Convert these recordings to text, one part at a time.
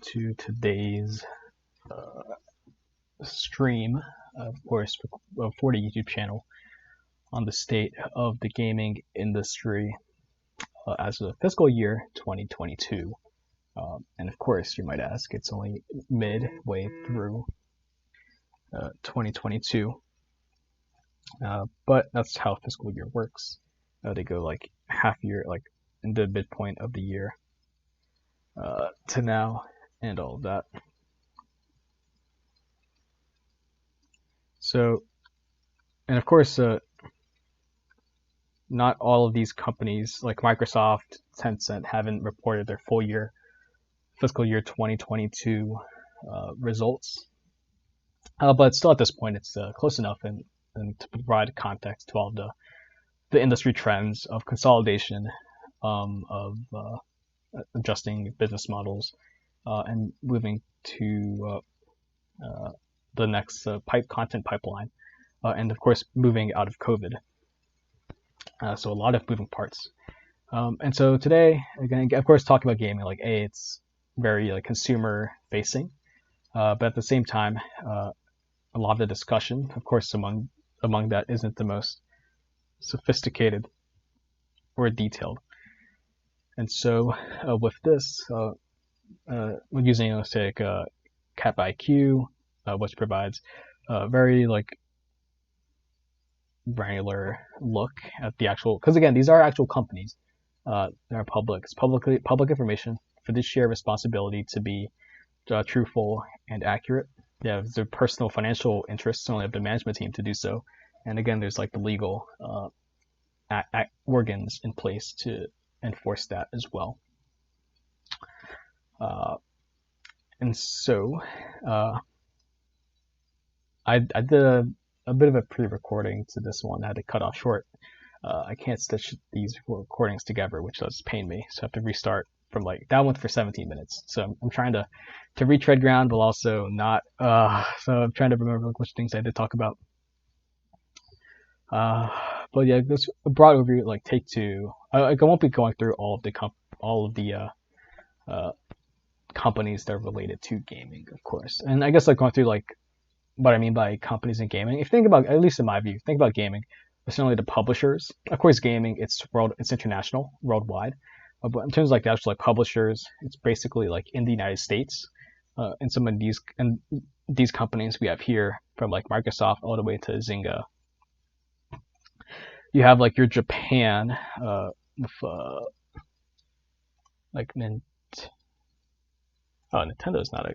to today's stream, of course, for the YouTube channel on the state of the gaming industry as of fiscal year 2022. And of course, you might ask, it's only midway through 2022. But that's how fiscal year works. They go like half year, like in the midpoint of the year to now, and all of that. So, and of course, not all of these companies, like Microsoft, Tencent, haven't reported their full year, fiscal year 2022 results. But still, at this point, it's close enough and to provide context to all the industry trends of consolidation, of adjusting business models, and moving to the next content pipeline, and of course moving out of COVID. So a lot of moving parts. And so today, again, of course, talking about gaming, like it's very consumer facing, but at the same time, a lot of the discussion, of course, among that isn't the most sophisticated or detailed. And so with this, we're using say Cap IQ, which provides a very granular look at the actual, because again, these are actual companies. They're public. It's public information. Fiduciary responsibility to be truthful and accurate. Yeah, their personal financial interests only have the management team to do so. And again, there's the legal organs in place to enforce that as well. And so I did a bit of a pre-recording to this one. I had to cut off short. I can't stitch these recordings together, which does pain me. So I have to restart from that one for 17 minutes. So I'm trying to retread ground, while also not. So I'm trying to remember which things I did talk about. But yeah, this broad overview, take two. I won't be going through all of the companies that are related to gaming, of course. And I guess going through what I mean by companies in gaming. If you think about, at least in my view, think about gaming, it's not only the publishers. Of course, gaming, it's international, worldwide. But in terms of the actual publishers, it's basically in the United States. And some of these companies we have here, from Microsoft all the way to Zynga. You have your Japan with Nintendo's not a.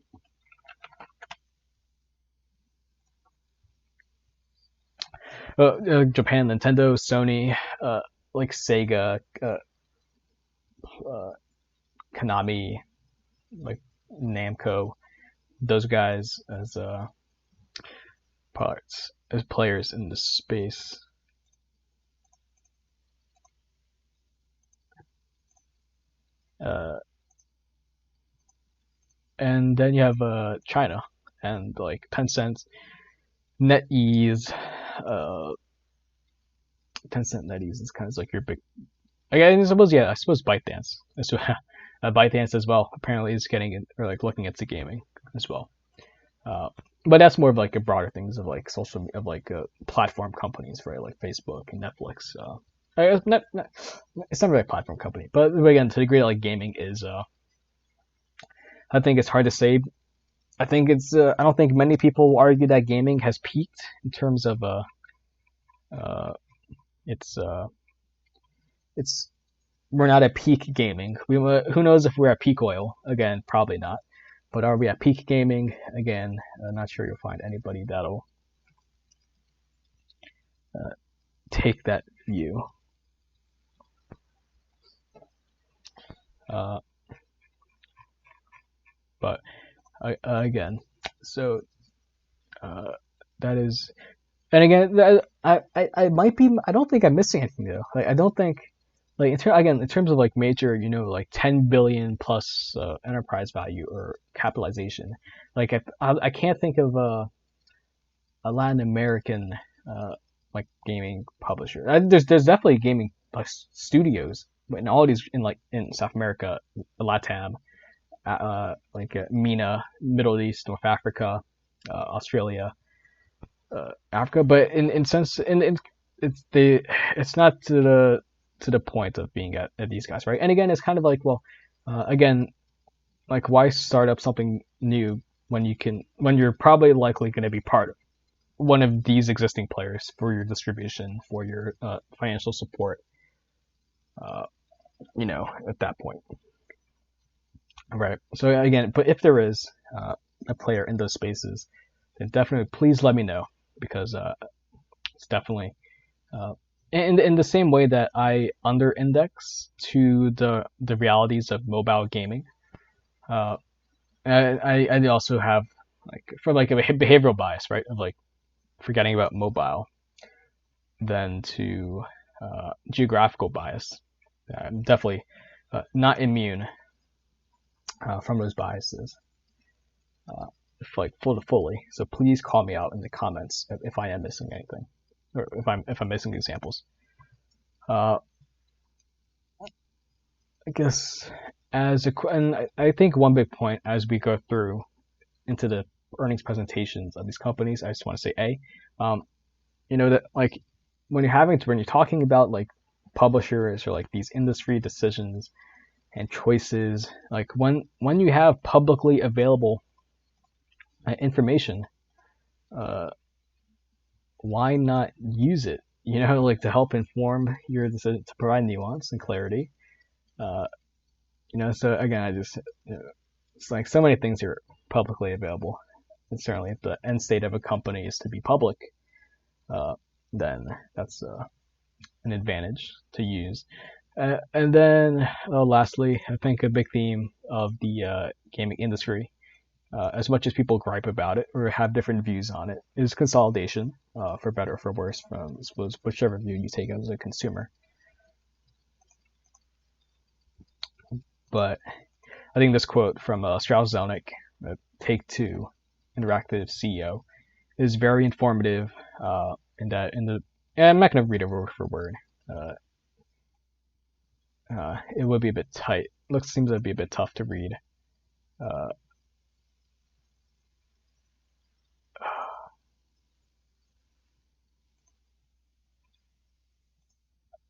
Japan, Nintendo, Sony, Sega, Konami, Namco, those guys as players in the space. And then you have China and Tencent, NetEase. Tencent, NetEase is kind of your big. I suppose ByteDance. ByteDance as well. Apparently, is getting in, or looking into gaming as well. But that's more of a broader things of social platform companies, right? Like Facebook and Netflix. It's not really a platform company, but again, to the degree that gaming is, I think it's hard to say. I think it's. I don't think many people will argue that gaming has peaked in terms of it's we're not at peak gaming. Who knows if we're at peak oil? Again, probably not. But are we at peak gaming? Again, I'm not sure you'll find anybody that'll take that view. But again, so that is, and again, I might be. I don't think I'm missing anything though. I don't think. In terms of major, 10 billion plus enterprise value or capitalization, I can't think of a Latin American gaming publisher. There's definitely gaming studios, but in all these in South America, LATAM, MENA, Middle East, North Africa, Australia, Africa. But in sense, it's not to the point of being at these guys, right? And again, it's kind of like, well, again, like why start up something new when you're probably likely going to be part of one of these existing players for your distribution, for your financial support, at that point. Right. So again, but if there is a player in those spaces, then definitely please let me know, because it's definitely in the same way that I under index to the realities of mobile gaming. I also have for a behavioral bias, right, of forgetting about mobile, than to geographical bias. I'm definitely not immune from those biases, fully. So please call me out in the comments if I am missing anything, or if I'm missing examples. I guess and I think one big point as we go through into the earnings presentations of these companies, I just want to say that when you're talking about publishers, or these industry decisions and choices, when you have publicly available information, why not use it? To help inform your decision, to provide nuance and clarity. So again, it's so many things are publicly available, and certainly if the end state of a company is to be public, then that's an advantage to use. And then lastly, I think a big theme of the gaming industry, as much as people gripe about it or have different views on it, is consolidation, for better or for worse, from whichever view you take as a consumer. But I think this quote from Strauss Zelnick, Take-Two Interactive CEO, is very informative. I'm not going to read it word for word. It would be a bit tight. Seems to be a bit tough to read.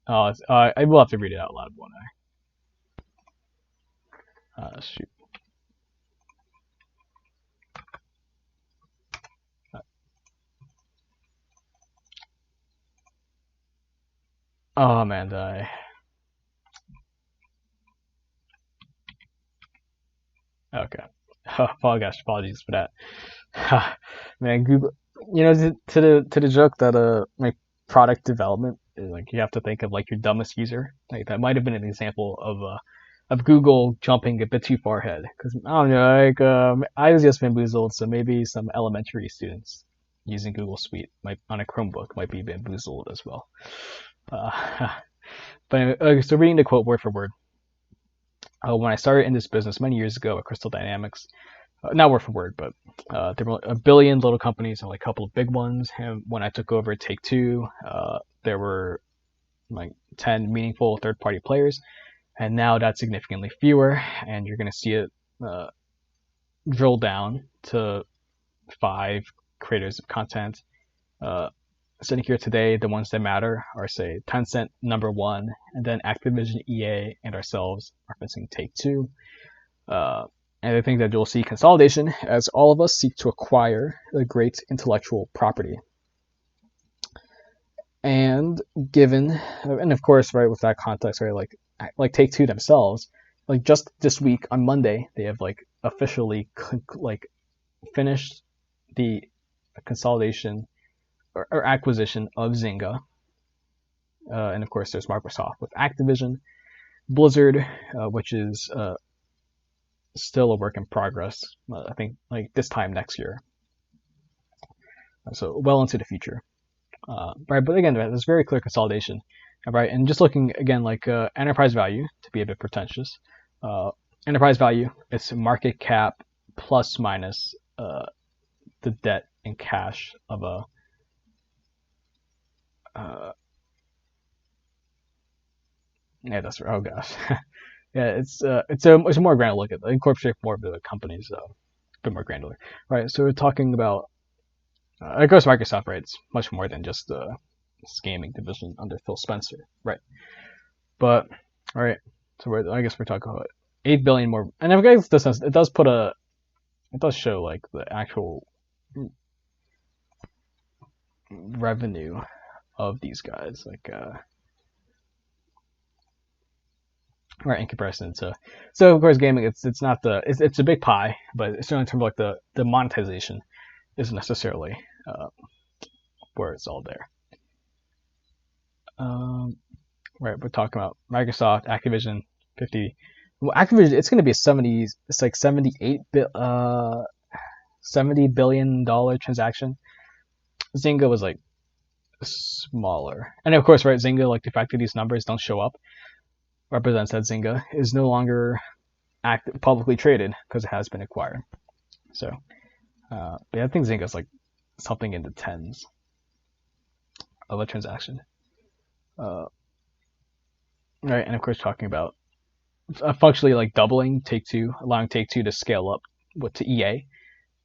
I will have to read it out loud, won't I? Shoot. Oh man, okay. Apologies for that. Man, Google. To the joke that product development is you have to think of your dumbest user. That might have been an example of Google jumping a bit too far ahead. Because I don't know, I was just bamboozled, so maybe some elementary students using Google Suite on a Chromebook might be bamboozled as well. But anyway, so reading the quote word for word. When I started in this business many years ago at Crystal Dynamics, not word for word, but there were a billion little companies and a couple of big ones. And when I took over Take-Two, there were 10 meaningful third-party players, and now that's significantly fewer. And you're going to see it drill down to 5 creators of content. Sitting here today, the ones that matter are, say, Tencent, number 1, and then Activision, EA, and ourselves are missing Take-Two. And I think that you'll see consolidation as all of us seek to acquire a great intellectual property. And of course, right, with that context, right, like Take-Two themselves, just this week on Monday, they have officially finished the consolidation or acquisition of Zynga. And of course, there's Microsoft with Activision, Blizzard, which is still a work in progress. I think this time next year. So well into the future. Right, but again, there's very clear consolidation. Right, and just looking again enterprise value, to be a bit pretentious. Enterprise value, it's market cap plus minus the debt and cash of a yeah, that's right. Oh gosh, Yeah, it's a more granular look at it. Incorporate more of the companies, a bit more granular. Right. So we're talking about of course Microsoft, right? It's much more than just the gaming division under Phil Spencer, right? But all right, so I guess we're talking about 8 billion more, and I guess this it does show like the actual revenue of these guys, like right, in comparison to, so of course gaming, it's not it's a big pie, but certainly in terms of like the monetization isn't necessarily where it's all there. Right, we're talking about Microsoft, Activision, 50. Well, Activision, it's going to be a 70. It's like 70 billion dollar transaction. Zynga was like smaller, and of course, right, Zynga, like the fact that these numbers don't show up represents that Zynga is no longer publicly traded because it has been acquired. So, but yeah, I think Zynga's like something in the tens of a transaction. Right, and of course, talking about functionally like doubling Take-Two, allowing Take-Two to scale up to EA,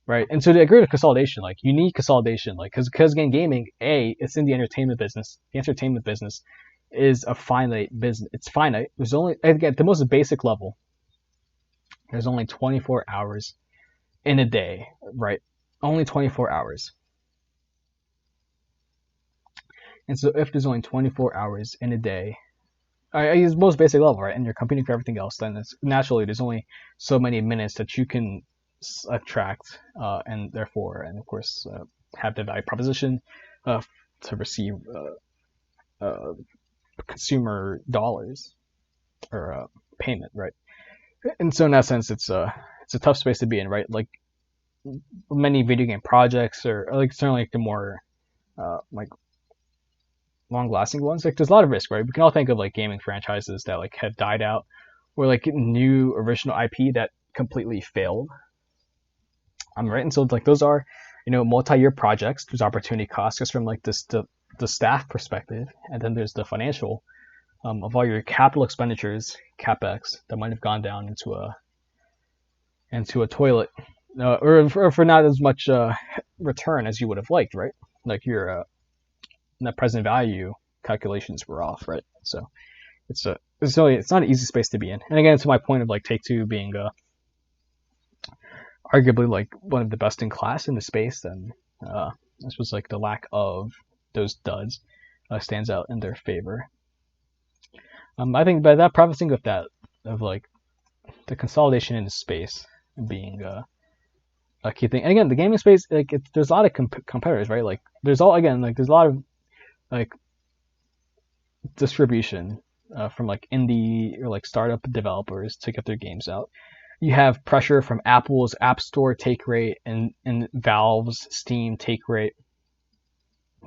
right? And so to agree with consolidation, like you need consolidation, like because again, gaming, it's in the entertainment business. The entertainment business is a finite business. It's finite. There's only, again, at the most basic level, there's only 24 hours in a day, right? Only 24 hours. And so if there's only 24 hours in a day, I use most basic level, right? And you're competing for everything else, then it's naturally there's only so many minutes that you can attract, and therefore, and of course, have the value proposition to receive consumer dollars or payment, right? And so in that sense, it's a tough space to be in, right? Like many video game projects, or like certainly like the more like long-lasting ones, like there's a lot of risk, right? We can all think of like gaming franchises that like have died out, or like new original IP that completely failed. Right, and so like those are, multi-year projects. There's opportunity costs just from like this the staff perspective, and then there's the financial of all your capital expenditures, capex, that might have gone down into a toilet, or for not as much return as you would have liked, right? Like your net present value calculations were off, right? So it's not an easy space to be in. And again, to my point of like Take-Two being arguably like one of the best in class in the space, and this was like the lack of those duds stands out in their favor. I think by that prefacing of that, of like the consolidation in the space being a key thing. And again, the gaming space, like there's a lot of competitors, right? Like there's a lot of like distribution from like indie or like startup developers to get their games out. You have pressure from Apple's App Store take rate and Valve's Steam take rate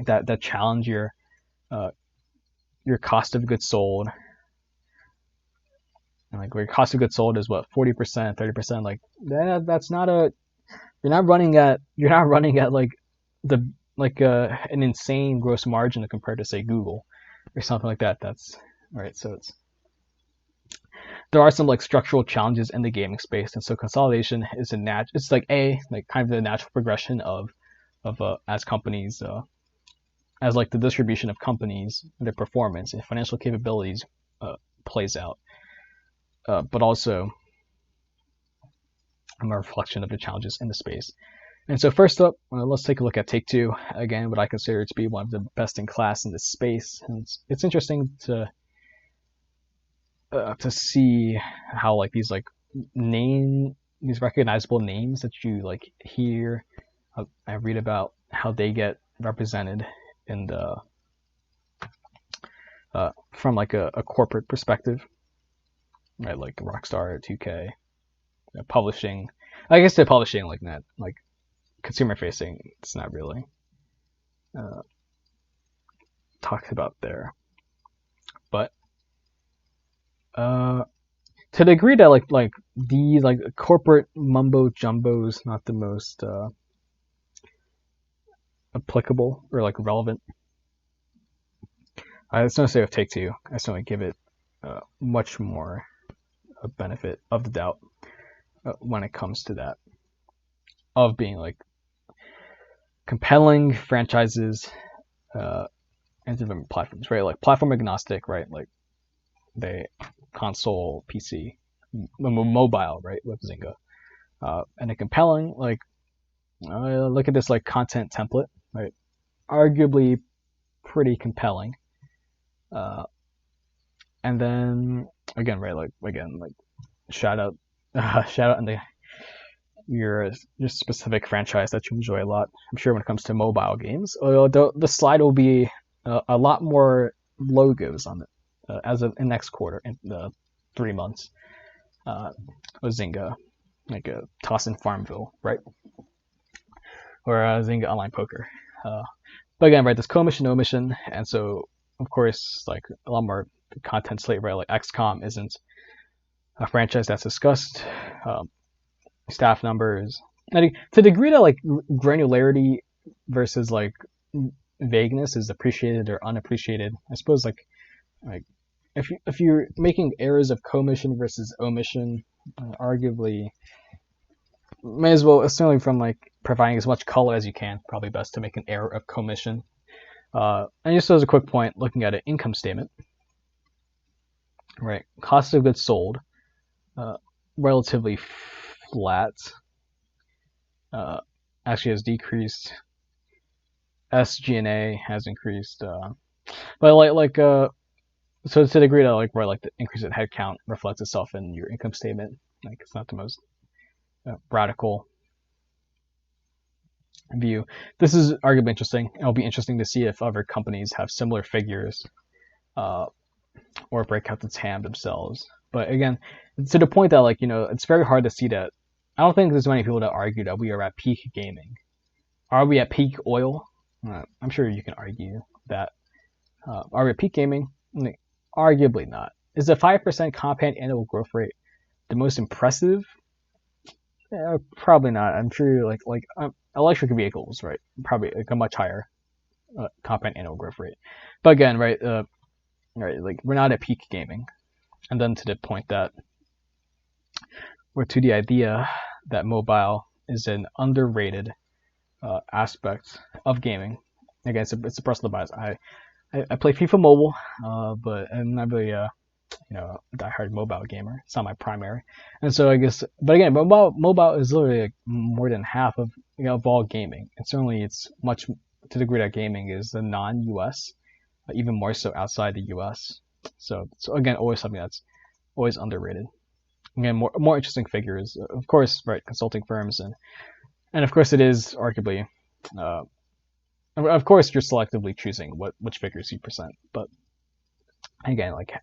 that challenge your cost of goods sold. And like where your cost of goods sold is what, 40%, 30%. Like that's not you're not running at like the an insane gross margin compared to say Google or something like that. That's right. So there are some like structural challenges in the gaming space, and so consolidation is it's like kind of the natural progression of as companies as like the distribution of companies, their performance and financial capabilities plays out, but also a reflection of the challenges in the space. And so first up, let's take a look at Take-Two. Again, what I consider to be one of the best in class in this space. And it's interesting to see how like these like these recognizable names that you like hear, I read about how they get represented in the from like a corporate perspective, right? Like Rockstar, 2K, publishing. I guess they're publishing like that, like consumer facing. It's not really talked about there, but to the degree that like these like corporate mumbo jumbo is not the most applicable or like relevant. I just want to say with Take-Two, I certainly give it much more a benefit of the doubt when it comes to that, of being like compelling franchises and different platforms, right? Like platform agnostic, right? Like they console, PC, mobile, right? With Zynga, and a compelling like look at this like content template, right? Arguably pretty compelling. And then again, right? Like again, like shout out, and your specific franchise that you enjoy a lot. I'm sure when it comes to mobile games, the slide will be a lot more logos on it as of in next quarter in 3 months with Zynga, like a Toss in Farmville, right? Or Zynga Online Poker. But again, right, there's co-mission, omission, and so of course, like a lot more content slate, right? Like XCOM isn't a franchise that's discussed. Staff numbers, to the degree that like granularity versus like vagueness is appreciated or unappreciated. I suppose like if you're making errors of commission versus omission, arguably may as well, certainly from like providing as much color as you can, probably best to make an error of commission. And just as a quick point, looking at an income statement, right? Cost of goods sold, relatively flat. Actually has decreased. SG&A has increased, but so to the degree that like where like the increase in headcount reflects itself in your income statement, like it's not the most radical view. This is arguably interesting. It'll be interesting to see if other companies have similar figures, or break out the TAM themselves. But again, to the point that like it's very hard to see that. I don't think there's many people that argue that we are at peak gaming. Are we at peak oil? I'm sure you can argue that. Are we at peak gaming? Arguably not. Is the 5% compound annual growth rate the most impressive? Probably not. I'm sure like electric vehicles, right? Probably like a much higher compound annual growth rate. But again, right, like we're not at peak gaming. And then to the point that we're to the idea that mobile is an underrated aspect of gaming. Again, it's a personal bias. I play FIFA Mobile, but I'm not really a diehard mobile gamer. It's not my primary, and so I guess. But again, mobile is literally like more than half of all gaming, and certainly it's much to the degree that gaming is the non-U.S., even more so outside the U.S. So again, always something that's always underrated. Again, more interesting figures, of course, right? Consulting firms and of course it is arguably. Of course, you're selectively choosing which figures you present, but again, like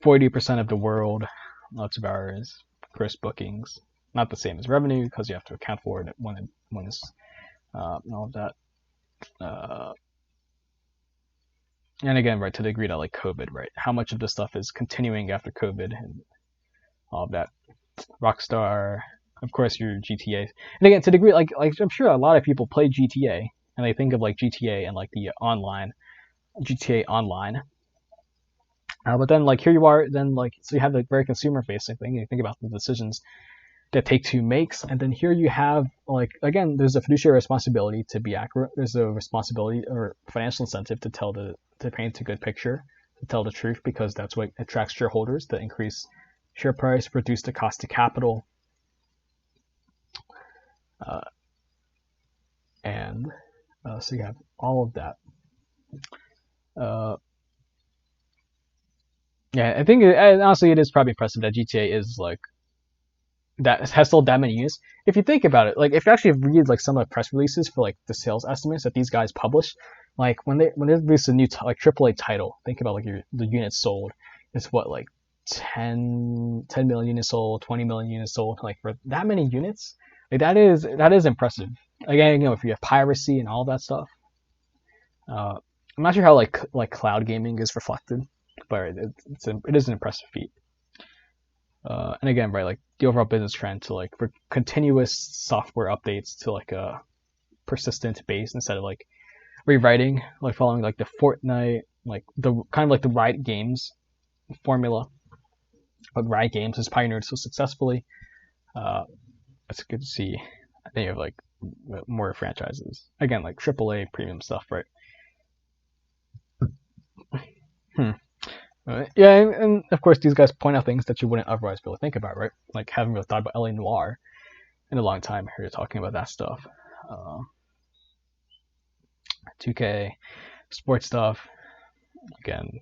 40% of the world, lots of hours, gross bookings, not the same as revenue because you have to account for it when it's all of that. And again, right, to the degree that like COVID, right, how much of this stuff is continuing after COVID and all of that. Rockstar, of course, your GTA, and again, to the degree like I'm sure a lot of people play GTA. And they think of like GTA and like the GTA Online. But then like here you are, then like so you have the very consumer facing thing. You think about the decisions that Take-Two makes, and then here you have like again, there's a fiduciary responsibility to be accurate. There's a responsibility or financial incentive to paint a good picture, to tell the truth, because that's what attracts shareholders, to increase share price, reduce the cost of capital, and so you have all of that. Yeah, I think honestly it is probably impressive that GTA is like that has sold that many units. If you think about it, like if you actually read like some of the press releases for like the sales estimates that these guys publish, like when they release a new like AAA title, think about like the units sold. It's what like 10 million units sold, 20 million units sold. Like for that many units, like that is impressive. Again, if you have piracy and all that stuff. I'm not sure how like cloud gaming is reflected, but it is an impressive feat. And again, right, like the overall business trend to like for continuous software updates to like a persistent base instead of like rewriting, like following like the Fortnite, like the kind of like the Riot Games formula but Riot Games has pioneered so successfully. It's good to see. I think you have like more franchises again, like AAA premium stuff, right? Yeah, and of course these guys point out things that you wouldn't otherwise be able to think about, right? Like haven't really thought about LA Noire in a long time. Here you're talking about that stuff. 2K, sports stuff, again,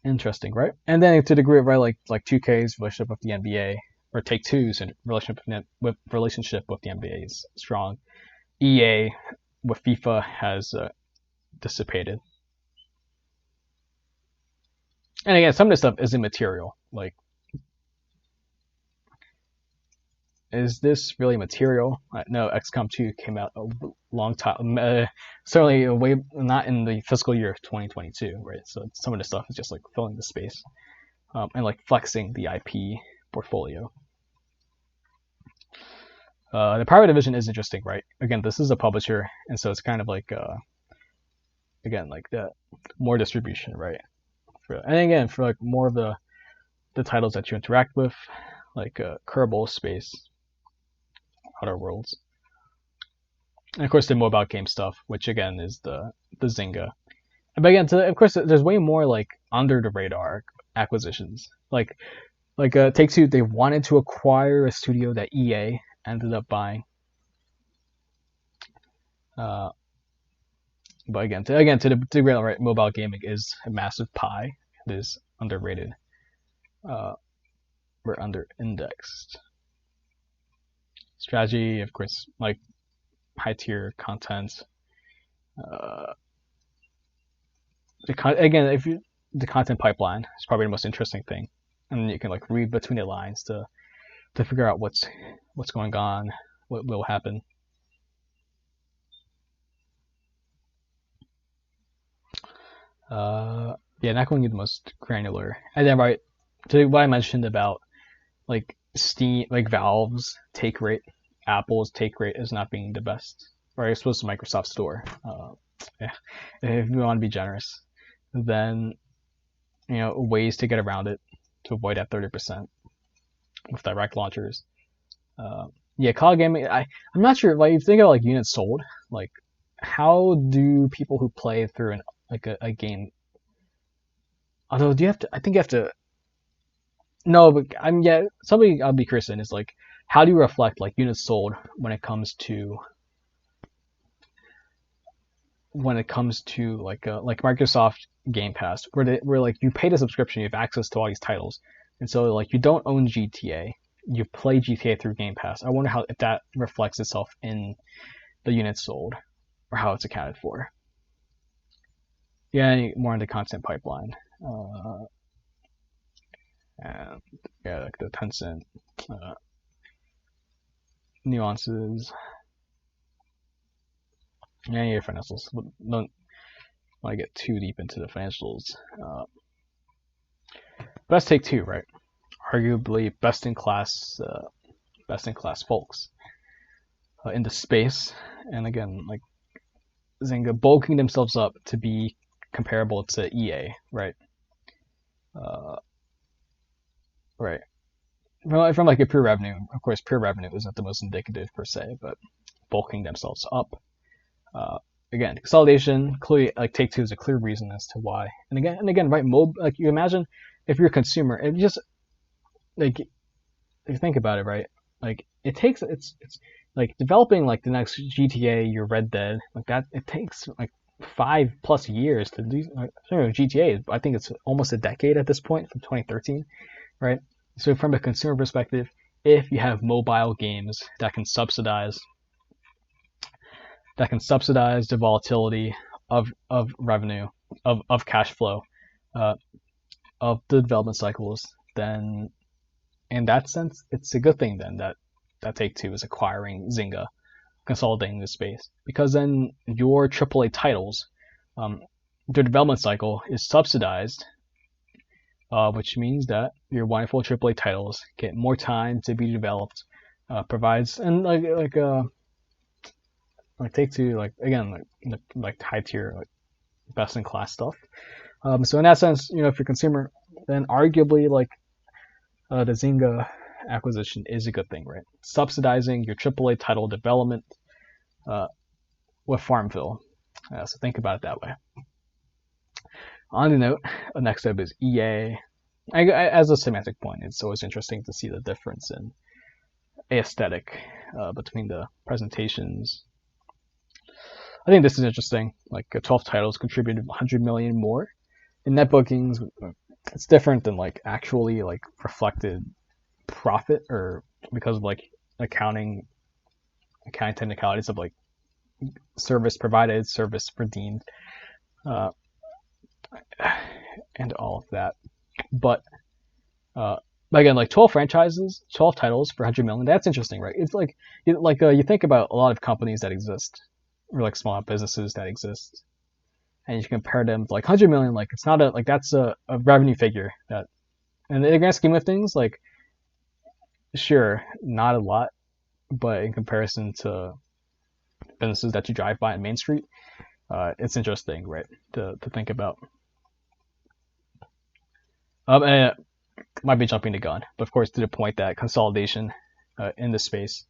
interesting, right? And then to the degree, right, like 2K's relationship with the NBA, or Take Two's relationship with the NBA is strong. EA with FIFA has dissipated. And again, some of this stuff is immaterial. Like, is this really material? No, XCOM 2 came out a long time, certainly way not in the fiscal year of 2022, right? So some of the stuff is just like filling the space and like flexing the IP portfolio. The private division is interesting, right? Again, this is a publisher, and so it's kind of like again like the more distribution, right? And again, for like more of the titles that you interact with, like Kerbal Space, Outer Worlds, and of course the mobile game stuff, which again is the Zynga. But again, of course, there's way more like under the radar acquisitions. Like Take Two, they wanted to acquire a studio that EA ended up buying. But again, to the degree, right, mobile gaming is a massive pie. It is underrated. We're under indexed. Strategy, of course, like high tier content. Again, the content pipeline is probably the most interesting thing, and you can like read between the lines to figure out what's going on, what will happen. Yeah, not going to be the most granular. And then right to what I mentioned about like Steam, like Valve's take rate, Apple's take rate is not being the best. Right, I suppose the Microsoft Store. Yeah, if you want to be generous, then ways to get around it to avoid that 30% with direct launchers. Yeah, cloud gaming. I'm not sure. Like, if you think about like units sold, like how do people who play through a game? Although, do you have to? I think you have to. No, but something I'll be curious in is like, how do you reflect like units sold when it comes to like Microsoft Game Pass, where like you pay the subscription, you have access to all these titles, and so like you don't own GTA, you play GTA through Game Pass. I wonder if that reflects itself in the units sold, or how it's accounted for. Yeah, more in the content pipeline. And yeah, like the Tencent nuances. Yeah, your financials. Don't want to get too deep into the financials. Best Take Two, right? Arguably best in class folks in the space, and again, like Zynga bulking themselves up to be comparable to EA, right? Right. From like a pure revenue, of course, pure revenue isn't the most indicative per se, but bulking themselves up. Again, consolidation, clearly, like Take Two is a clear reason as to why. And again, right? Like you imagine if you're a consumer, it just like if you think about it, right? Like it's like developing like the next GTA, your Red Dead, like that. It takes like 5+ years to do. GTA, I think it's almost a decade at this point, from 2013, right? So from a consumer perspective, if you have mobile games that can subsidize the volatility of revenue, of cash flow, of the development cycles, then in that sense, it's a good thing then that Take Two is acquiring Zynga, consolidating the space, because then your AAA titles, their development cycle is subsidized, which means that your wonderful AAA titles get more time to be developed, provides and like Take Two, like again, like high tier, like best in class stuff. So in that sense, if you're a consumer, then arguably like the Zynga acquisition is a good thing, right? Subsidizing your AAA title development uh, with Farmville. So think about it that way. On the note, next up is EA. As a semantic point, it's always interesting to see the difference in aesthetic between the presentations. I think this is interesting. Like 12 titles contributed 100 million more in net bookings. It's different than like actually like reflected profit, or because of like accounting technicalities of like service provided, service redeemed, uh, and all of that. But again, like 12 franchises, 12 titles for 100 million. That's interesting, right? It's like you think about a lot of companies that exist, or like small businesses that exist, and you compare them to like 100 million. Like it's not that's a revenue figure that, in the grand scheme of things, like sure, not a lot, but in comparison to businesses that you drive by on Main Street, it's interesting, right, to think about. And might be jumping the gun, but of course to the point that consolidation in the space,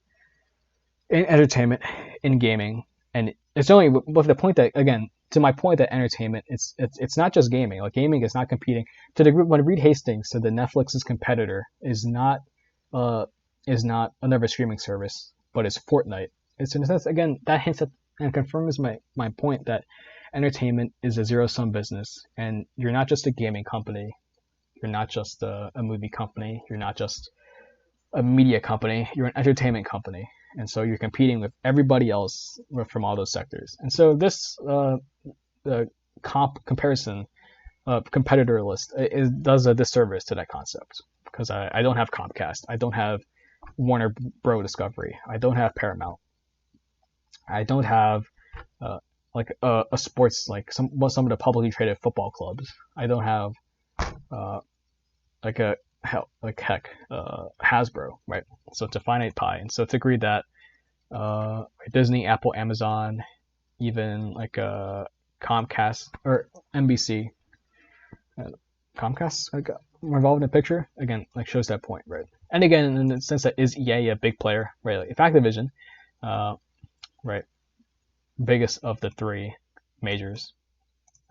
in entertainment, in gaming, and it's only with the point that, again, to my point that entertainment, it's not just gaming. Like gaming is not competing to the group when Reed Hastings said that Netflix's competitor is not another streaming service, but it's Fortnite. It's in a sense, again, that hints at and confirms my point that entertainment is a zero sum business, and you're not just a gaming company. You're not just a movie company. You're not just a media company. You're an entertainment company. And so you're competing with everybody else from all those sectors. And so this comparison competitor list does a disservice to that concept, because I don't have Comcast. I don't have Warner Bros. Discovery. I don't have Paramount. I don't have like a sports, like some of the publicly traded football clubs. I don't have Hasbro, right? So it's a finite pie, and so to agree that Disney, Apple, Amazon, even like Comcast or NBC, Comcast like involved in the picture, again, like shows that point, right? And again, in the sense that, is EA a big player, right? Like if Activision, right, biggest of the three majors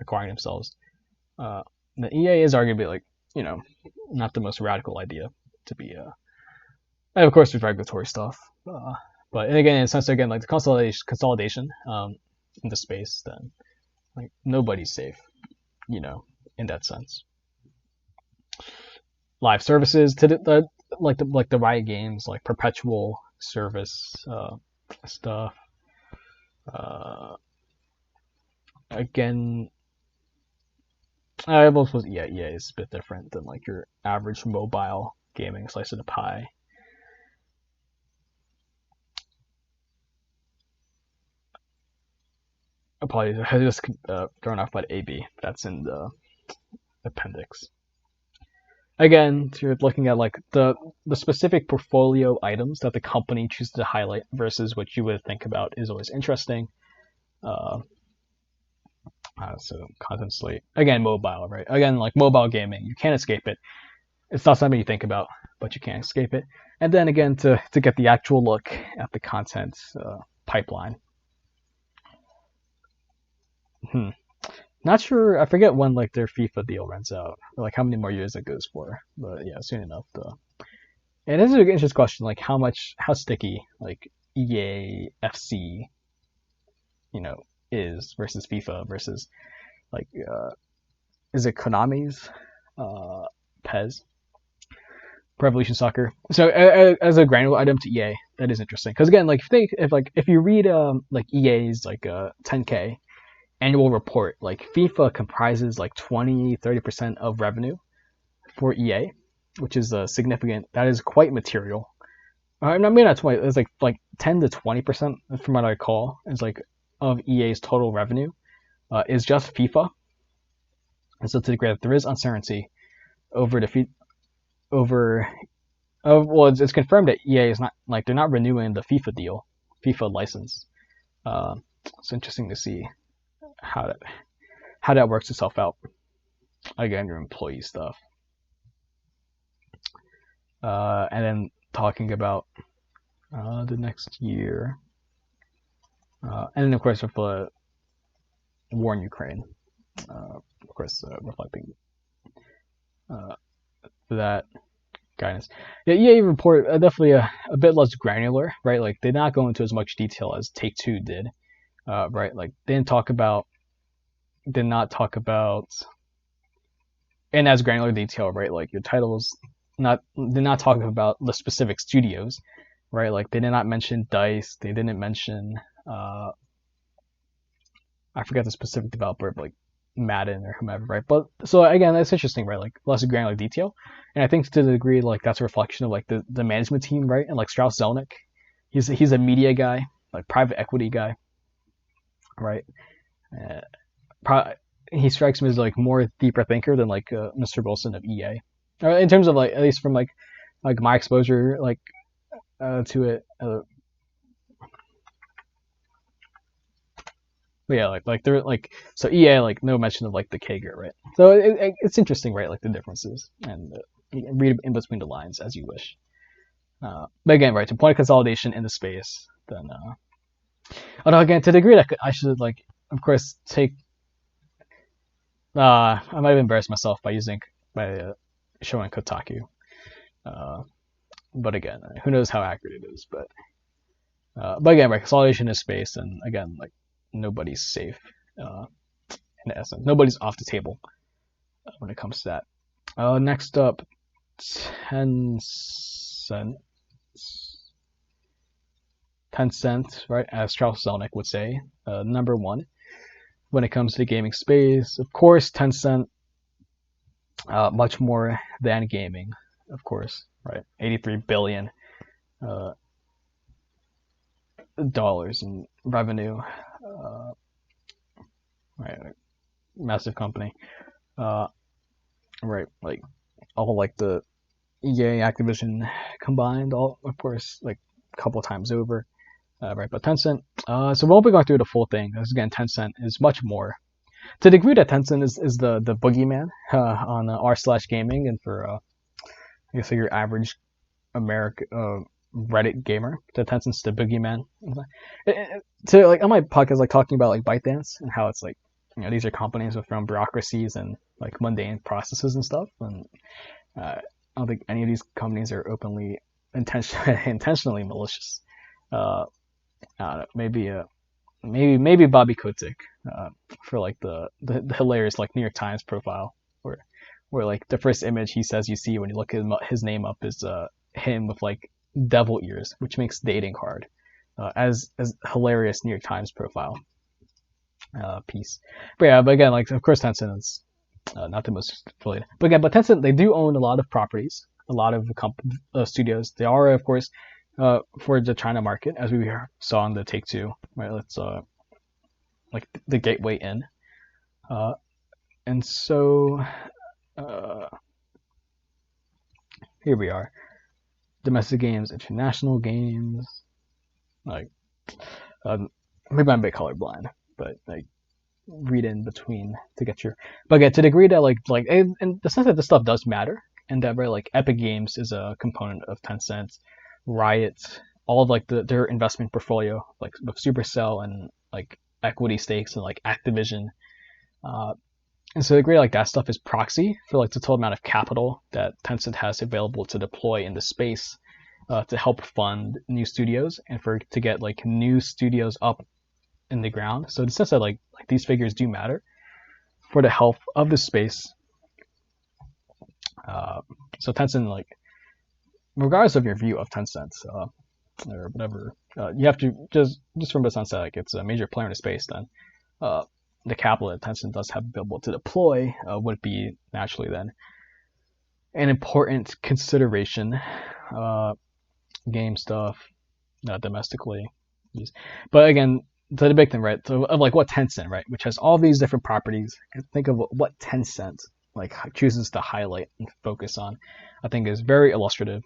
acquiring themselves, the EA is arguably like, not the most radical idea to be. And of course, there's regulatory stuff, but and again, in a sense, again, like the consolidation in the space, then like nobody's safe, in that sense. Live services to the Riot Games, like perpetual service stuff. Again, I suppose EA is a bit different than like your average mobile gaming slice of the pie. Apologies, I just thrown off by the AB. That's in the appendix. Again, you're looking at like the specific portfolio items that the company chooses to highlight versus what you would think about is always interesting. So content slate. Again, mobile, right? Again, like mobile gaming, you can't escape it. It's not something you think about, but you can't escape it. And then again, to get the actual look at the content pipeline. Not sure. I forget when like their FIFA deal runs out, or like how many more years it goes for. But yeah, soon enough though. And this is an interesting question, like how sticky like EA FC, is versus FIFA versus like is it Konami's PES, Pro Evolution Soccer. So as a granular item to EA, that is interesting, because again, like if you read like EA's like 10K annual report, like FIFA comprises like 20-30% of revenue for EA, which is significant. That is quite material. I mean, not 20. It's like 10 to 20% from what I recall is like of EA's total revenue is just FIFA. And so to the degree that there is uncertainty over it's confirmed that EA is not, like, they're not renewing the FIFA license. It's interesting to see how that works itself out. Again, your employee stuff. and then talking about the next year, and then of course with the war in Ukraine, of course reflecting that guidance. Yeah, EA report definitely a bit less granular, right? Like they did not go into as much detail as Take-Two did, right? Like they did not talk about in as granular detail, right? Like your titles, did not talk about the specific studios, right? Like they did not mention Dice, they didn't mention I forget the specific developer, but like Madden or whomever, right? But so again, that's interesting, right? Like less granular detail, and I think to the degree like that's a reflection of like the management team, right? And like Strauss Zelnick, he's a media guy, like private equity guy, right? Uh, pro- he strikes me as like more deeper thinker than like Mr. Wilson of EA, in terms of like at least from like my exposure like to it. But yeah, like they're like so EA like no mention of like the Kager, right? So it's interesting, right? Like the differences and you can read in between the lines as you wish. But again, right to point of consolidation in the space, then although again to the degree that I should like of course take I might have embarrassed myself by showing Kotaku, but again who knows how accurate it is, but again right consolidation in space and again like nobody's safe. Uh, in essence, nobody's off the table when it comes to that. Next up, Tencent. Tencent, right, as Strauss Zelnick would say, number one when it comes to the gaming space. Of course, Tencent, much more than gaming, of course, right? $83 billion dollars in revenue, right? Massive company, right? Like all like the EA Activision combined, all of course, like a couple times over, right? But Tencent, so we won't be going through the full thing, because again, Tencent is much more. To the degree that Tencent is the boogeyman on r/gaming, and for I guess like your average American Reddit gamer, that Tencent's the boogeyman. To like on my podcast, like talking about like ByteDance and how it's like these are companies with from bureaucracies and like mundane processes and stuff, and I don't think any of these companies are openly intentionally malicious. Uh, I don't know, maybe Bobby Kotick for like the hilarious like New York Times profile where like the first image he says you see when you look his name up is him with like devil ears, which makes dating hard. As hilarious New York Times profile piece. But again, like of course Tencent is not the most affiliated. But again, but Tencent they do own a lot of properties, a lot of studios. They are of course for the China market, as we saw in the Take-Two, right? Let's like the gateway in, and so here we are: domestic games, international games. Like maybe I'm a bit colorblind, but like read in between to get your. But again, to the degree that like in the sense that this stuff does matter, and that right, like Epic Games is a component of Tencent, Riot, all of like their investment portfolio, like with Supercell and like equity stakes and like Activision. And so the degree like that stuff is proxy for like the total amount of capital that Tencent has available to deploy in the space to help fund new studios and for to get like new studios up in the ground. So in the sense that like these figures do matter for the health of the space. So Tencent, like regardless of your view of Tencent or whatever, you have to just remember the sense that like it's a major player in the space. Then the capital that Tencent does have available to deploy would be naturally then an important consideration. Game stuff domestically, but again, the big thing, right? So of like what Tencent, right, which has all these different properties. Think of what Tencent like chooses to highlight and focus on. I think is very illustrative.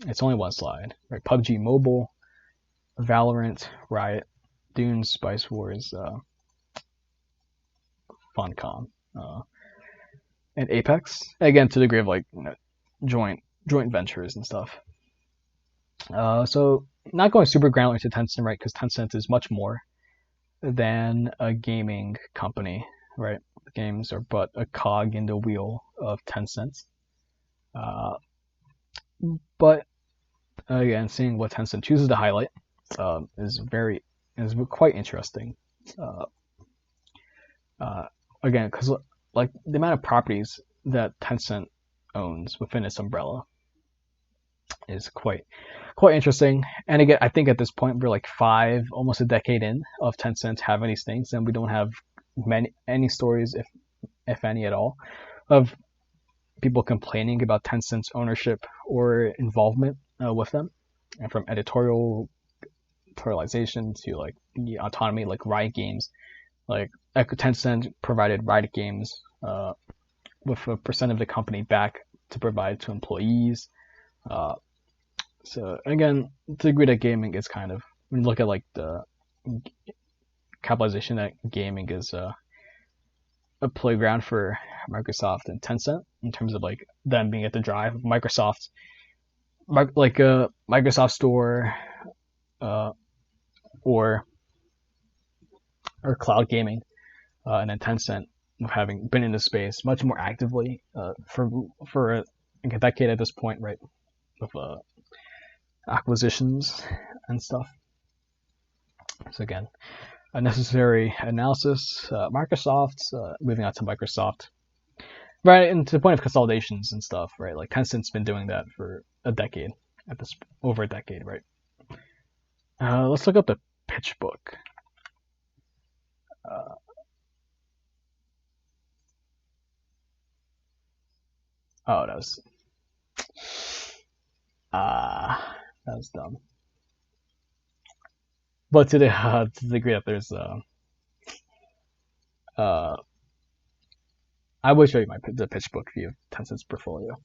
It's only one slide, right? PUBG Mobile, Valorant, Riot, Dune, Spice Wars, Funcom, and Apex. Again, to the degree of like joint joint ventures and stuff. So not going super granular to Tencent, right? Because Tencent is much more than a gaming company, right? Games are but a cog in the wheel of Tencent. Uh, but again, seeing what Tencent chooses to highlight is quite interesting. Uh, Again, because like the amount of properties that Tencent owns within its umbrella is quite interesting. And again, I think at this point we're like almost a decade in of Tencent having these things, and we don't have any stories, if any at all, of people complaining about Tencent's ownership or involvement with them, and from editorialization to like the autonomy, like Riot Games, like Tencent provided Riot Games with a percent of the company back to provide to employees. So again, to agree that gaming is kind of, when you look at like the capitalization, that gaming is a playground for Microsoft and Tencent in terms of like them being at the drive. Microsoft Store, uh, or cloud gaming, and then Tencent having been in the space much more actively for a decade at this point, right? With acquisitions and stuff. So again, a necessary analysis. Moving on to Microsoft, right, and to the point of consolidations and stuff, right? Like Tencent's been doing that for a decade, over a decade, right? Let's look up the pitch book. Oh, that was dumb. But to the degree that there's uh, I will show you the pitch book view of Tencent's portfolio,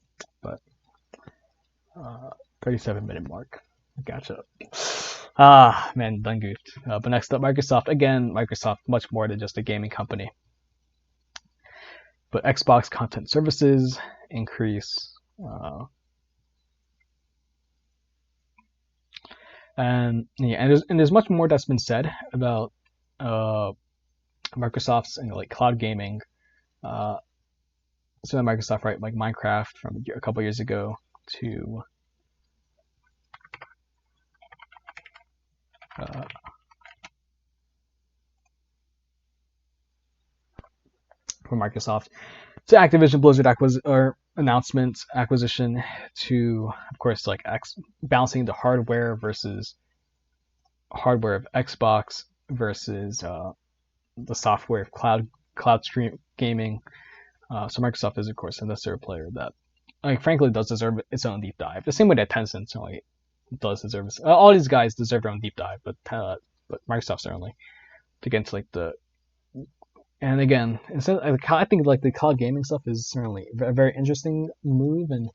but 37-minute mark. Gotcha. Man, done goofed. But next up, Microsoft. Again, Microsoft, much more than just a gaming company. But Xbox content services increase. And there's much more that's been said about Microsoft's like cloud gaming. So Microsoft, right, like Minecraft from a couple years ago to for Microsoft to Activision Blizzard acquisition to, of course, like balancing the hardware of Xbox versus the software of cloud stream gaming. So Microsoft is, of course, a necessary player that, like, frankly, does deserve its own deep dive. The same way that Tencent certainly does deserve. All these guys deserve their own deep dive, but Microsoft certainly to get into like the. And again, I think like the cloud gaming stuff is certainly a very interesting move, and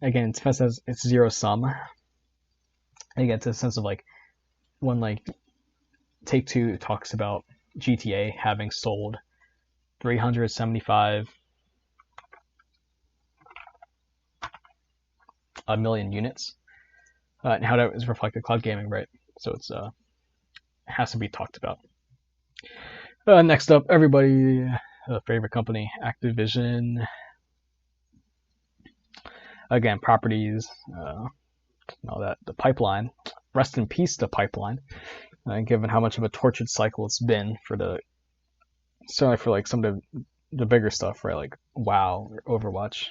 again, it's zero sum. You get to a sense of like when like Take-Two talks about GTA having sold 375 million units, and how that is reflected cloud gaming, right? So it has to be talked about. Next up, everybody favorite company, Activision. Again, properties, all that, the pipeline. Rest in peace, the pipeline. Given how much of a tortured cycle it's been certainly for like some of the bigger stuff, right? Like WoW or Overwatch.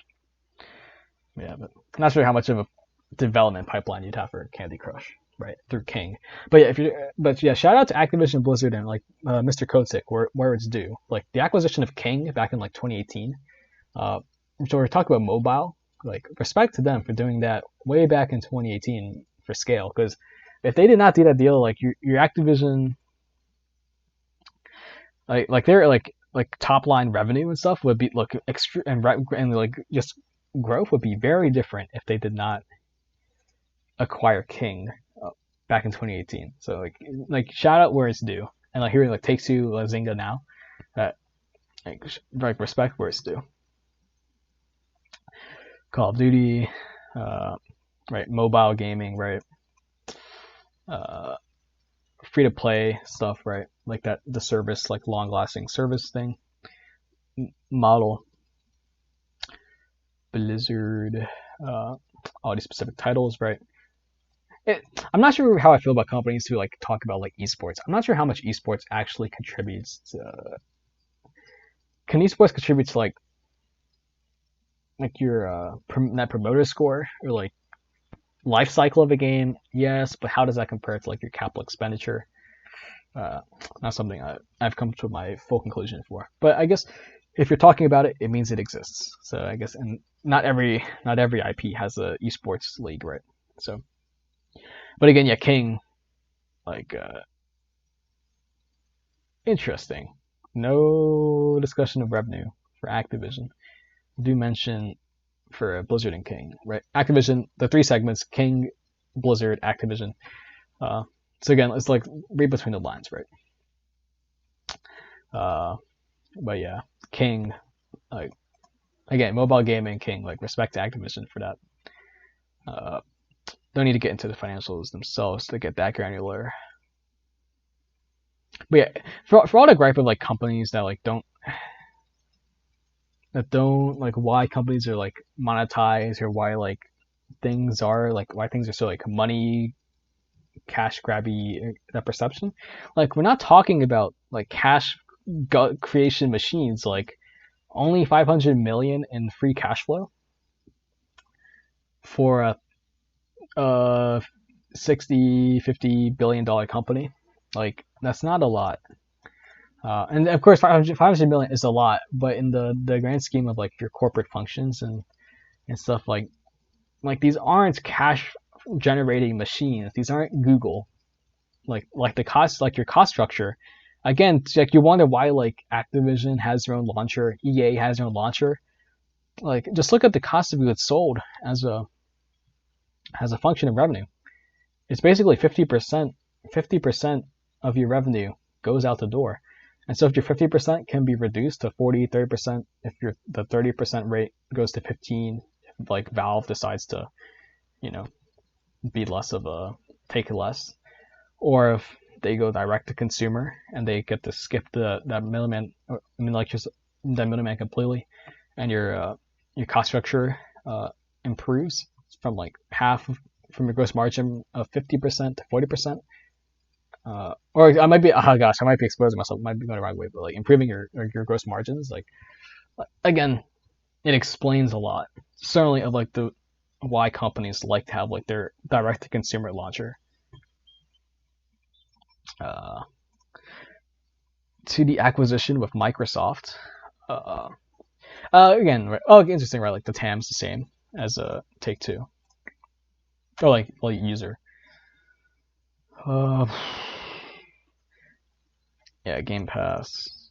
Yeah, but I'm not sure how much of a development pipeline you'd have for Candy Crush, right? Through King. But yeah, shout out to Activision Blizzard and like Mr. Kotick where it's due. Like the acquisition of King back in like 2018. So we're talking about mobile. Like respect to them for doing that way back in 2018 for scale. Because if they did not do that deal, like your Activision, like their like top line revenue and stuff would be and like just growth would be very different if they did not acquire King back in 2018. So like shout out where it's due, and like hearing like Take-Two, Zynga now, like respect where it's due. Call of Duty, right? Mobile gaming, right? Free to play stuff, right? Like that, the service, like long lasting service thing model. Blizzard, all these specific titles, right? I'm not sure how I feel about companies who like talk about like esports. I'm not sure how much esports actually contributes to. Can esports contribute to like your net promoter score or like life cycle of a game? Yes, but how does that compare to like your capital expenditure? Not something I've come to my full conclusion for. But I guess if you're talking about it, it means it exists. So I guess, and not every IP has a esports league, right? So, but again, yeah, King, like, interesting. No discussion of revenue for Activision. Do mention for Blizzard and King, right? Activision, the three segments: King, Blizzard, Activision. So again, it's like read between the lines, right? But yeah, King, like, again, mobile gaming, King, like, respect to Activision for that. Don't need to get into the financials themselves to get that granular. But yeah, for all the gripe of like companies that like don't like why companies are like monetized or why like things are like why things are so like money cash grabby, that perception. Like, we're not talking about like cash creation machines. Like, only 500 million in free cash flow for a 60-50 billion dollar company. Like, that's not a lot. And of course, 500 million is a lot, but in the grand scheme of like your corporate functions and stuff, like these aren't cash generating machines. These aren't Google. Like the cost, like your cost structure. Again, like, you wonder why like Activision has their own launcher, EA has their own launcher. Like, just look at the cost of goods sold as a function of revenue. It's basically 50%. 50% of your revenue goes out the door. And so if your 50% can be reduced to 40, 30%, if the 30% rate goes to 15, like Valve decides to, be less of a take less, or if they go direct to consumer and they get to skip that middleman, just that middleman completely, and your cost structure improves from like half from your gross margin of 50% to 40%. Or I might be, I might be exposing myself, might be going the wrong way, but like improving your gross margins, like, again, it explains a lot, certainly, of like the why companies like to have like their direct to consumer launcher. To the acquisition with Microsoft. Again, right, interesting, right? Like, the TAM's the same as Take Two, or like user. Yeah, Game Pass.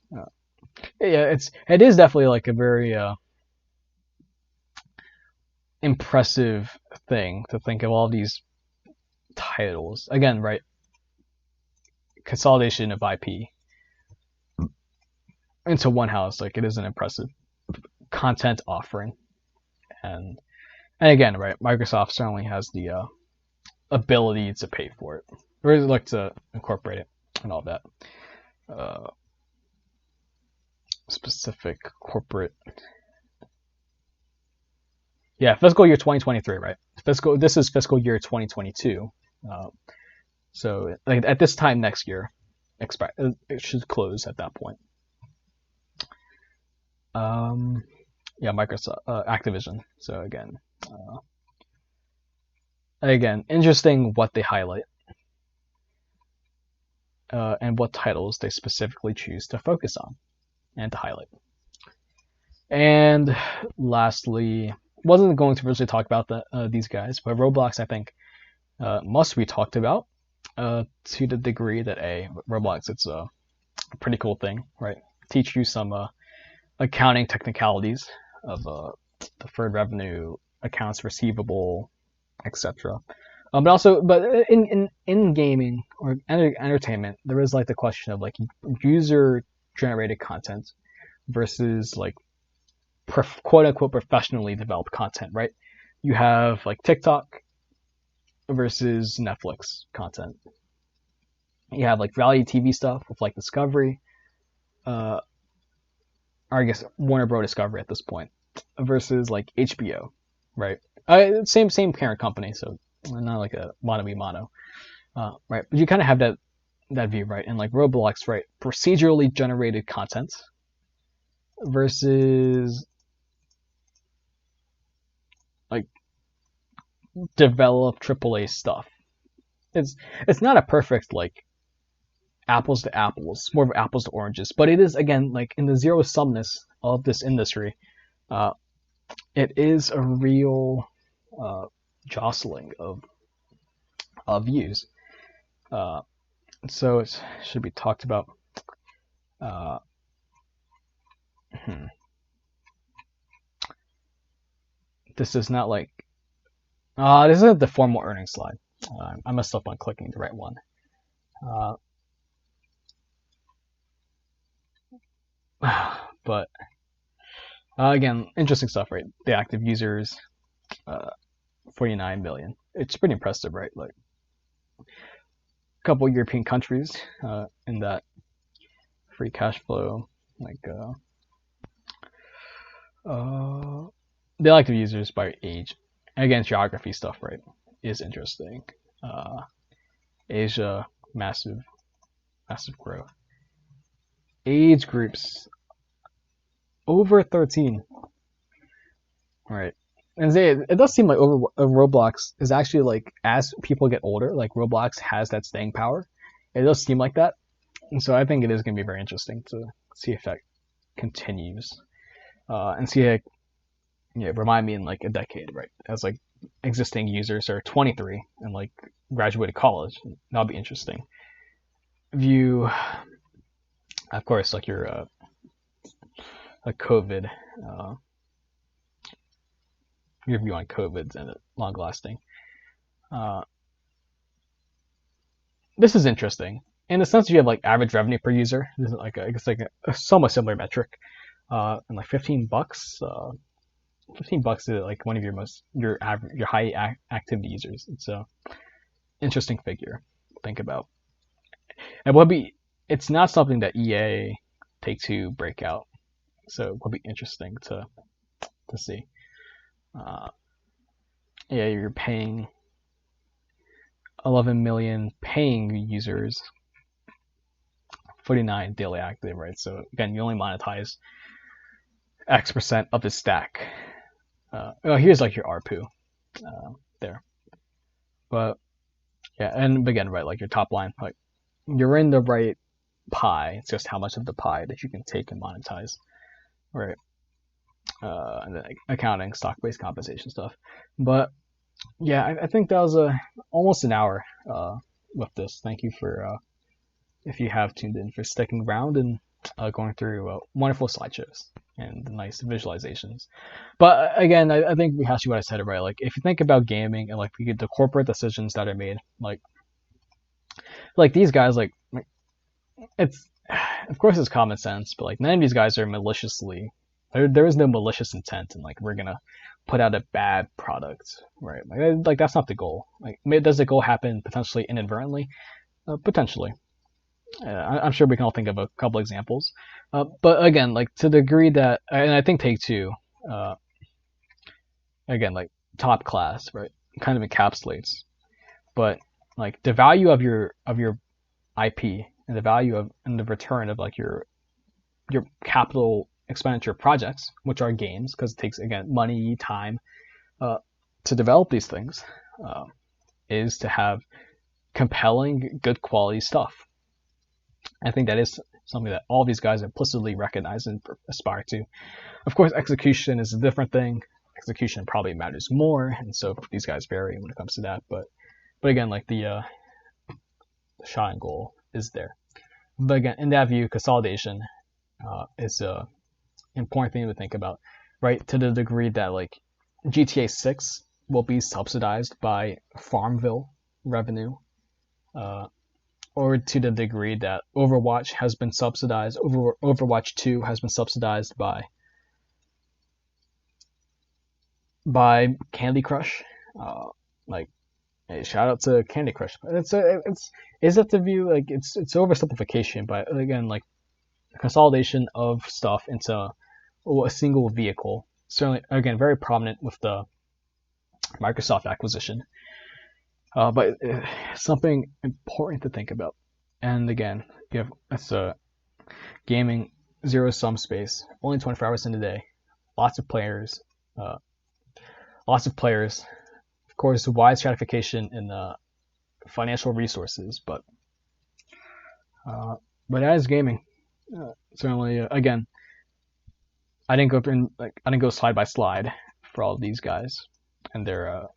Yeah, it is definitely like a very impressive thing to think of all these titles again, right? Consolidation of IP into one house, like, it is an impressive content offering, and again, right, Microsoft certainly has the ability to pay for it, or like to incorporate it and all that. Specific corporate, yeah, fiscal year 2023, right? This is fiscal year 2022. So like, at this time next year, expect it should close at that point. Yeah, Microsoft, Activision. So again, interesting what they highlight, and what titles they specifically choose to focus on and to highlight. And lastly, wasn't going to really talk about these guys, but Roblox, I think, must be talked about, to the degree that Roblox, it's a pretty cool thing, right? Teach you some accounting technicalities of deferred revenue, accounts receivable, etc. But in gaming or entertainment, there is like the question of like user generated content versus like quote unquote professionally developed content, right? You have like TikTok versus Netflix content. You have like reality TV stuff with like Discovery, or I guess Warner Bros. Discovery at this point, versus like HBO, right? Same parent company, so not like a mano a mano, right? But you kind of have that view, right? And like Roblox, right? Procedurally generated content versus like developed AAA stuff. It's not a perfect like apples to apples, more of apples to oranges, but it is again like in the zero sumness of this industry. Uh, it is a real jostling of views. Uh, so it should be talked about. Uh, hmm. This is not like this isn't the formal earnings slide. I messed up on clicking the right one. But again, interesting stuff, right? The active users, 49 million. It's pretty impressive, right? Like a couple European countries in that free cash flow, like the active users by age. Again, geography stuff, right, is interesting. Asia, massive growth. Age groups over 13, right? And it does seem like Roblox is actually like as people get older, like Roblox has that staying power. It does seem like that, and so I think it is going to be very interesting to see if that continues, and see it. Yeah, remind me in like a decade, right? As like existing users are 23 and like graduated college, that'll be interesting. View, of course, like your like COVID, your view on COVID and long lasting. This is interesting in the sense you have like average revenue per user. This is like I guess like a somewhat similar metric, and like $15. $15 is like one of your high activity users. It's a interesting figure to think about. And it's not something that EA Take-Two break out, so it will be interesting to see. Yeah, you're paying 11 million paying users, 49 daily active, right? So again, you only monetize X% of the stack. Here's like your ARPU there. But yeah, and again, right, like your top line, like you're in the right pie. It's just how much of the pie that you can take and monetize, right? And then like, accounting, stock-based compensation stuff. But yeah, I think that was almost an hour with this. Thank you for if you have tuned in for sticking around and going through wonderful slideshows and nice visualizations. But again, I think we have to what I said, right? Like if you think about gaming and like the corporate decisions that are made, like these guys, like it's of course it's common sense, but like none of these guys are maliciously. There is no malicious intent, and like we're gonna put out a bad product, right? Like that's not the goal. Like does the goal happen potentially inadvertently? Potentially. I'm sure we can all think of a couple examples. But again, like to the degree that, and I think Take-Two, again, like top class, right, kind of encapsulates. But like the value of your IP and the value of and the return of like your capital expenditure projects, which are games, because it takes again money, time, to develop these things, is to have compelling, good quality stuff. I think that is something that all these guys implicitly recognize and aspire to. Of course, execution is a different thing. Execution probably matters more, and so these guys vary when it comes to that. But again, like the shot and goal is there. But again, in that view, consolidation is a important thing to think about, right? To the degree that like GTA 6 will be subsidized by Farmville revenue, or to the degree that Overwatch has been subsidized, Overwatch 2 has been subsidized by by Candy Crush. Like, hey, shout out to Candy Crush. It's is that the view? Like, it's oversimplification, but again, like consolidation of stuff into a single vehicle. Certainly, again, very prominent with the Microsoft acquisition. But something important to think about. And again, it's a gaming zero sum space, only 24 hours in a day, lots of players, uh, lots of players. Of course, wide stratification in financial resources, uh, but as gaming, certainly again, I didn't go slide by slide for all of these guys and their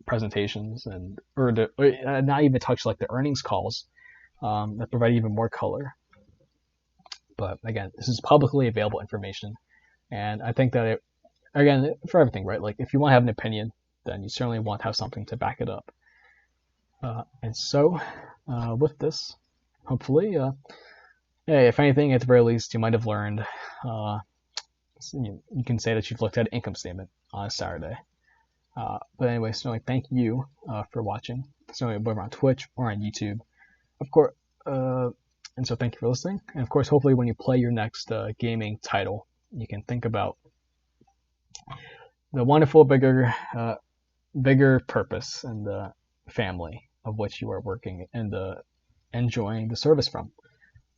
presentations or not even touch like the earnings calls that provide even more color. But again, this is publicly available information, and I think that again for everything, right? Like if you want to have an opinion, then you certainly want to have something to back it up. And so, with this, hopefully, hey, if anything, at the very least, you might have learned. You can say that you've looked at an income statement on a Saturday. But anyway, so thank you for watching. So whether on Twitch or on YouTube, of course. And so thank you for listening. And of course, hopefully, when you play your next gaming title, you can think about the wonderful bigger purpose and the family of which you are working and enjoying the service from.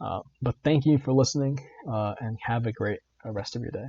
But thank you for listening, and have a great rest of your day.